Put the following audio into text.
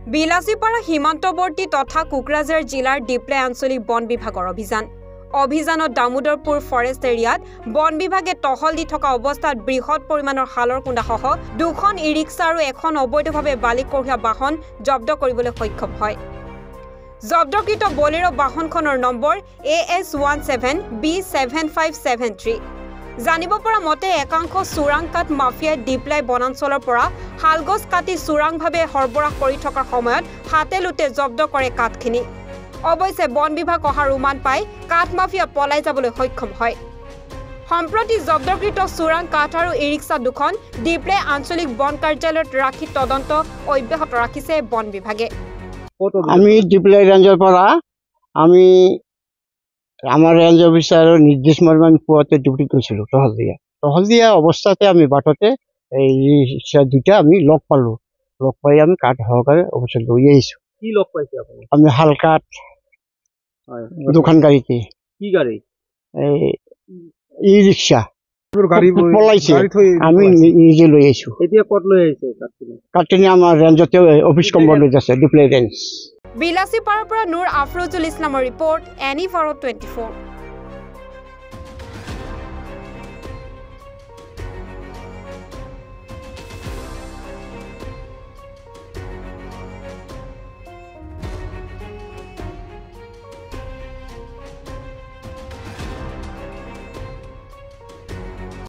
বিলাসীপাৰা সীমান্তৱৰ্তী তথা কোকৰাঝাৰ জিলাৰ ডিপ্লে আঞ্চলিক বন বিভাগৰ অভিযানত দামোদৰপুৰ ফৰেষ্ট এৰিয়াত বন বিভাগে টহল দি থকা অৱস্থাত বৃহৎ পৰিমাণৰ হালৰ কুণ্ডাসহ 2খন ই-ৰিক্সা আৰু এখন অবৈধভাৱে বালি কঢ়িয়া বাহন জব্দ কৰিবলৈ সক্ষম হয়। জব্দকৃত বলেৰো বাহনখনৰ নম্বৰ AS17B7573। জানিব পৰা মতে একাংশ চোৰাং কাঠ মাফিয়াই ডিপ্লাই বনাঞ্চলৰ পৰা হালগছ কাটি চোৰাংভাৱে সৰবৰাহ কৰি থকাৰ সময়ত হাতে লুটে জব্দ কৰে কাঠখিনি। অৱশ্যে বন বিভাগ অহাৰ উমান পাই কাঠ মাফিয়া পলাই যাবলৈ সক্ষম হয়। সম্প্ৰতি জব্দকৃত চোৰাং কাঠ আৰু ই-ৰিক্সা 2খন ডিপ্লে আঞ্চলিক বন কাৰ্যালয়ত ৰাখি তদন্ত অব্যাহত ৰাখিছে বন বিভাগে। আমি ডিপ্লে ৰেঞ্জৰ পৰা আমাৰ ৰেঞ্জ অফিচাৰৰ নিৰ্দেশ মৰ্মে আমি পুৱাতে ডিউটি গৈছিলোঁ টহল দিয়া অৱস্থাতে আমি বাটতে এই ৰিক্সা 2টা আমি লগ পালোঁ। লগ পাই আমি কাঠ সহকাৰে অৱশ্যে লৈ আহিছোঁ। কি লগ পাইছে আপুনি? আমি হাল কাঠ 2খন গাড়ীতে। কি গাড়ী? এই ই-ৰিক্সা পলাইছে, আমি নিজে লৈ আহিছোঁ। এতিয়া ক'ত লৈ আহিছে কাঠখিনি? আমাৰ ৰেঞ্জতে অফিচ কম্পাউণ্ডত আছে, ডিপ্লে ৰেঞ্জ। বিলাসীপাৰাৰ পৰা নুৰ আফৰোজুল ইছলামৰ ৰিপৰ্ট, NE/24।